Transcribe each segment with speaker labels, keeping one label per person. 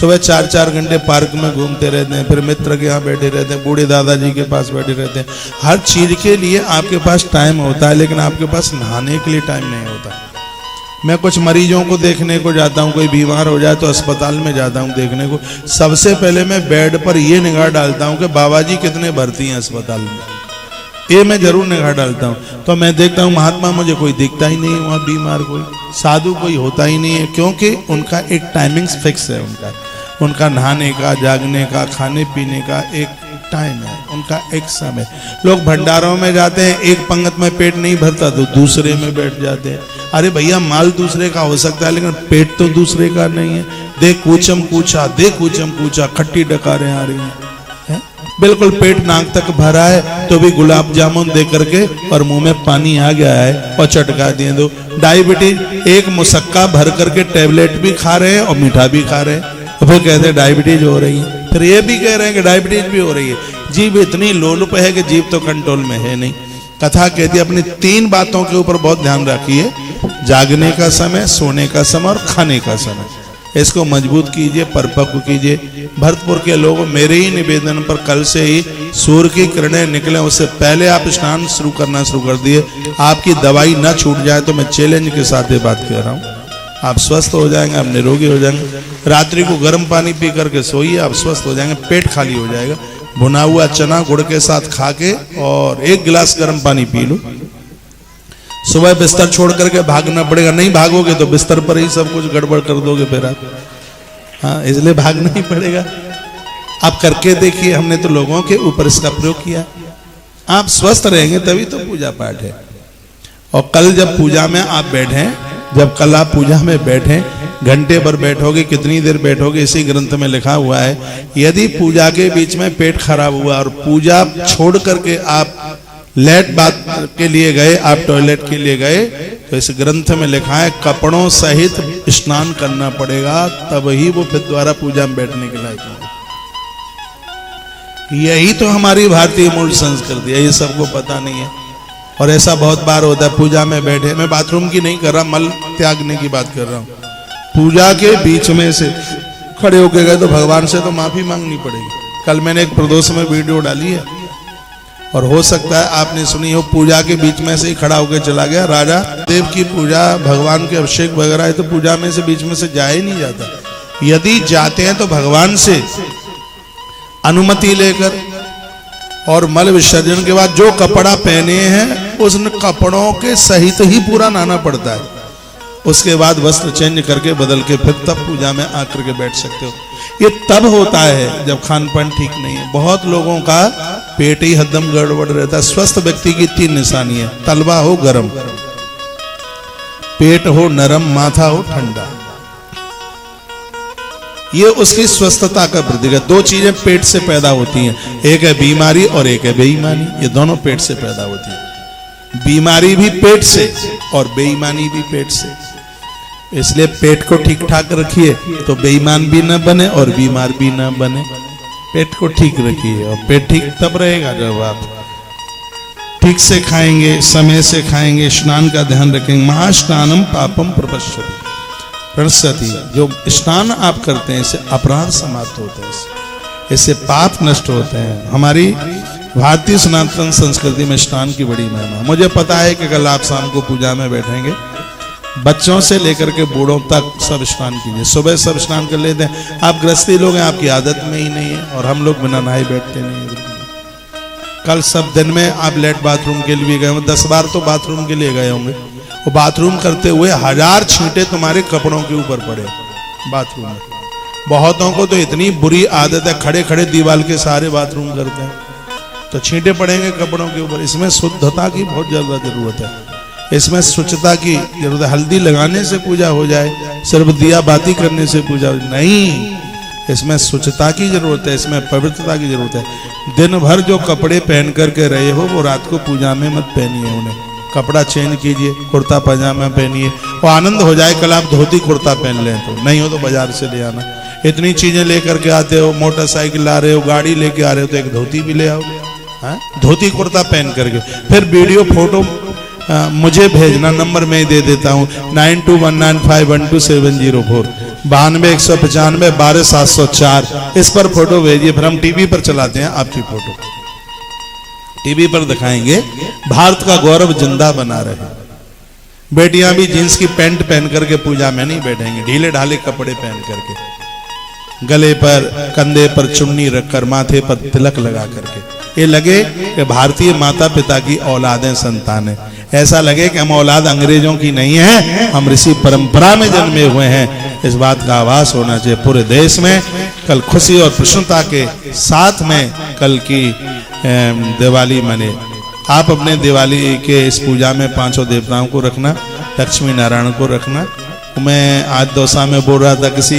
Speaker 1: सुबह 4-4 घंटे पार्क में घूमते रहते हैं, फिर मित्र के यहाँ बैठे रहते हैं, बूढ़े दादाजी के पास बैठे रहते हैं। हर चीज के लिए आपके पास टाइम होता है, लेकिन आपके पास नहाने के लिए टाइम नहीं होता। मैं कुछ मरीजों को देखने को जाता हूँ, कोई बीमार हो जाए तो अस्पताल में जाता हूँ देखने को। सबसे पहले मैं बेड पर ये निगाह डालता हूँ कि बाबा जी कितने भर्ती हैं अस्पताल में, ये मैं जरूर निगाह डालता हूँ। तो मैं देखता हूँ महात्मा मुझे कोई दिखता ही नहीं, वहाँ बीमार कोई साधु कोई होता ही नहीं है, क्योंकि उनका एक टाइमिंग्स फिक्स है। उनका नहाने का, जागने का, खाने पीने का एक टाइम है, उनका एक समय। लोग भंडारों में जाते हैं, एक पंगत में पेट नहीं भरता तो दूसरे में बैठ जाते हैं। अरे भैया माल दूसरे का हो सकता है, लेकिन पेट तो दूसरे का नहीं है। देख कूचम कूचा, देख कूचम कूचा, खट्टी डकारें आ रही हैं। बिल्कुल पेट नाक तक भरा है तो भी गुलाब जामुन दे करके और मुंह में पानी आ गया है और चटका दिए दो। डायबिटीज एक मुसक्का भर करके टैबलेट भी खा रहे हैं और मीठा भी खा रहे हैं, और फिर कहते हैं डायबिटीज हो रही है। फिर ये भी कह रहे हैं कि डायबिटीज भी हो रही है। जीभ इतनी लोलुप है कि जीभ तो कंट्रोल में है नहीं। कथा कहती है अपनी 3 बातों के ऊपर बहुत ध्यान रखिए, जागने का समय, सोने का समय और खाने का समय। इसको मजबूत कीजिए, परिपक्व कीजिए। भरतपुर के लोगों, मेरे ही निवेदन पर कल से ही सूर्य की किरणें निकले उससे पहले आप स्नान शुरू करना शुरू कर दिए। आपकी दवाई न छूट जाए तो मैं चैलेंज के साथ ये बात कह रहा हूँ। आप स्वस्थ हो जाएंगे, आप निरोगी हो जाएंगे। रात्रि को गर्म पानी पी करके सोइए, आप स्वस्थ हो जाएंगे, पेट खाली हो जाएगा। भुना हुआ चना गुड़ के साथ खा के और 1 गिलास गर्म पानी पी लो। सुबह बिस्तर छोड़ करके भागना पड़ेगा, नहीं भागोगे तो बिस्तर पर ही सब कुछ गड़बड़ कर दोगे फिर आप। हाँ, इसलिए भागना ही पड़ेगा। आप करके देखिए, हमने तो लोगों के ऊपर इसका प्रयोग किया। आप स्वस्थ रहेंगे तभी तो पूजा पाठ है। और कल जब पूजा में आप बैठे, जब कल आप पूजा में बैठे, घंटे भर बैठोगे, कितनी देर बैठोगे, इसी ग्रंथ में लिखा हुआ है। यदि पूजा के बीच में पेट खराब हुआ और पूजा छोड़ करके आप लेट बात के लिए गए, आप टॉयलेट के लिए गए, तो इस ग्रंथ में लिखा है कपड़ों सहित स्नान करना पड़ेगा, तब ही वो फिर द्वारा पूजा में बैठने के लायक होगा। यही तो हमारी भारतीय मूल संस्कृति है, ये सबको पता नहीं है। और ऐसा बहुत बार होता है, पूजा में बैठे, मैं बाथरूम की नहीं कर रहा, मल त्यागने की बात कर रहा हूँ। पूजा के बीच में से खड़े होके गए तो भगवान से तो माफी मांगनी पड़ेगी। कल मैंने एक प्रदोष में वीडियो डाली है, और हो सकता है आपने सुनी हो। पूजा के बीच में से ही खड़ा होकर चला गया। राजा देव की पूजा, भगवान के अभिषेक वगैरह है, तो पूजा में से बीच में से जा ही नहीं जाता। यदि जाते हैं तो भगवान से अनुमति लेकर, और मल विसर्जन के बाद जो कपड़ा पहने हैं उस कपड़ों के सहित ही पूरा नहाना पड़ता है। उसके बाद वस्त्र चेंज करके बदल के फिर तब पूजा में आकर के बैठ सकते हो। ये तब होता है जब खान पान ठीक नहीं है। बहुत लोगों का पेट ही हदम गड़बड़ रहता है। स्वस्थ व्यक्ति की 3 निशानी है, तलवा हो गरम, पेट हो नरम, माथा हो ठंडा। ये उसकी स्वस्थता का प्रतीक है। 2 चीजें पेट से पैदा होती हैं, एक है बीमारी और एक है बेईमानी। ये दोनों पेट से पैदा होती है। बीमारी भी पेट से और बेईमानी भी पेट से। इसलिए पेट को ठीक ठाक रखिए तो बेईमान भी न बने और बीमार भी न बने। पेट को ठीक रखिए, और पेट ठीक तब रहेगा जब आप ठीक से खाएंगे, समय से खाएंगे, स्नान का ध्यान रखेंगे। महास्नानम पापम प्रणश्यति, जो स्नान आप करते हैं इससे अपराध समाप्त होते हैं, इससे पाप नष्ट होते हैं। हमारी भारतीय सनातन संस्कृति में स्नान की बड़ी महिमा। मुझे पता है कि कल आप शाम को पूजा में बैठेंगे, बच्चों से लेकर के बूढ़ों तक सब स्नान कीजिए। सुबह सब स्नान कर लेते हैं। आप गृहस्थी लोग हैं, आपकी आदत में ही नहीं है, और हम लोग बिना नहाए बैठते नहीं। कल सब दिन में आप लेट बाथरूम के लिए गए होंगे, 10 बार तो बाथरूम के लिए गए होंगे। वो बाथरूम करते हुए 1000 छींटे तुम्हारे कपड़ों के ऊपर पड़े बाथरूम में। बहुतों को तो इतनी बुरी आदत है, खड़े खड़े दीवार के सहारे बाथरूम करते हैं, तो छींटे पड़ेंगे कपड़ों के ऊपर। इसमें शुद्धता की बहुत ज्यादा जरूरत है, इसमें स्वच्छता की जरूरत है। हल्दी लगाने से पूजा हो जाए, सिर्फ दिया बाती करने से पूजा नहीं, इसमें स्वच्छता की जरूरत है, इसमें पवित्रता की जरूरत है। दिन भर जो कपड़े पहन करके रहे हो वो रात को पूजा में मत पहनिए, उन्हें कपड़ा चेंज कीजिए, कुर्ता पजामा पहनिए। वो आनंद हो जाए कल आप धोती कुर्ता पहन लें, तो नहीं हो तो बाजार से ले आना। इतनी चीजें लेकर के आते हो, मोटरसाइकिल ला रहे हो, गाड़ी लेके आ रहे हो, तो एक धोती भी ले आओ। हाँ, धोती कुर्ता पहन करके फिर वीडियो फोटो मुझे भेजना, नंबर मैं दे देता हूँ 9219512704। 92 195 12 704 इस पर फोटो भेजिए, फिर हम टीवी पर चलाते हैं आपकी फोटो, टीवी पर दिखाएंगे। भारत का गौरव जिंदा बना रहे। बेटियां भी जींस की पैंट पहन करके पूजा में नहीं बैठेंगे, ढीले ढाले कपड़े पहन करके, गले पर कंधे पर चुन्नी रखकर, माथे पर तिलक लगा करके, ये लगे कि भारतीय माता पिता की औलादें संतान है, ऐसा लगे कि हम औलाद अंग्रेजों की नहीं है, हम ऋषि परंपरा में जन्मे हुए हैं। इस बात का आभास होना चाहिए पूरे देश में। कल खुशी और प्रसन्नता के साथ में कल की दिवाली मने। आप अपने दिवाली के इस पूजा में पांचों देवताओं को रखना, लक्ष्मी नारायण को रखना। मैं आज दौसा में बोल रहा था, किसी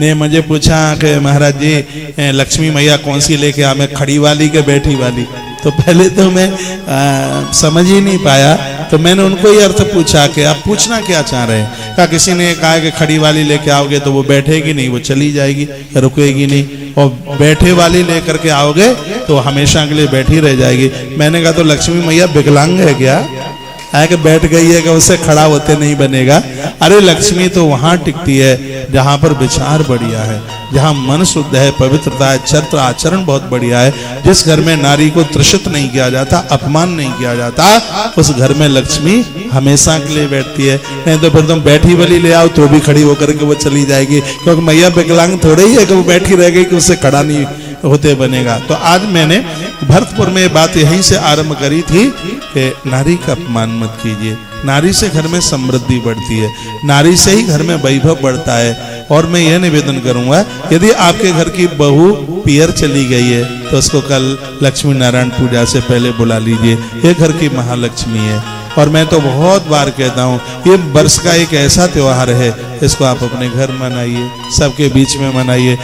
Speaker 1: ने मुझे पूछा कि महाराज जी लक्ष्मी मैया कौन सी लेके आ, मैं खड़ी वाली के बैठी वाली? तो पहले तो मैं समझ ही नहीं पाया, तो मैंने उनको ये अर्थ पूछा कि आप पूछना क्या चाह रहे हैं। कहा किसी ने कहा कि खड़ी वाली लेके आओगे तो वो बैठेगी नहीं, वो चली जाएगी, रुकेगी नहीं, और बैठे वाली लेकर के आओगे तो हमेशा के लिए बैठी रह जाएगी। मैंने कहा तो लक्ष्मी मैया विकलांग है क्या, है कि बैठ गई है कि उससे खड़ा होते नहीं बनेगा? अरे लक्ष्मी तो वहां टिकती है जहां पर विचार बढ़िया है, जहां मन शुद्ध है, पवित्रता है, चरित्र आचरण बहुत बढ़िया है। जिस घर में नारी को त्रिषित नहीं किया जाता, अपमान नहीं किया जाता, उस घर में लक्ष्मी हमेशा के लिए बैठती है। नहीं तो फिर तुम बैठी वाली ले आओ तो भी खड़ी होकर के वो चली जाएगी, क्योंकि मैया विकलांग थोड़े ही है कि वो बैठी रह गई कि उससे खड़ा नहीं होते बनेगा। तो आज मैंने भरतपुर में बात यहीं से आरंभ करी थी कि नारी का अपमान मत कीजिए, नारी से घर में समृद्धि बढ़ती है, नारी से ही घर में वैभव बढ़ता है। और मैं यह निवेदन करूंगा, यदि आपके घर की बहू पियर चली गई है तो उसको कल लक्ष्मी नारायण पूजा से पहले बुला लीजिए, ये घर की महालक्ष्मी है। और मैं तो बहुत बार कहता हूँ, ये वर्ष का एक ऐसा त्योहार है, इसको आप अपने घर मनाइए, सबके बीच में मनाइए।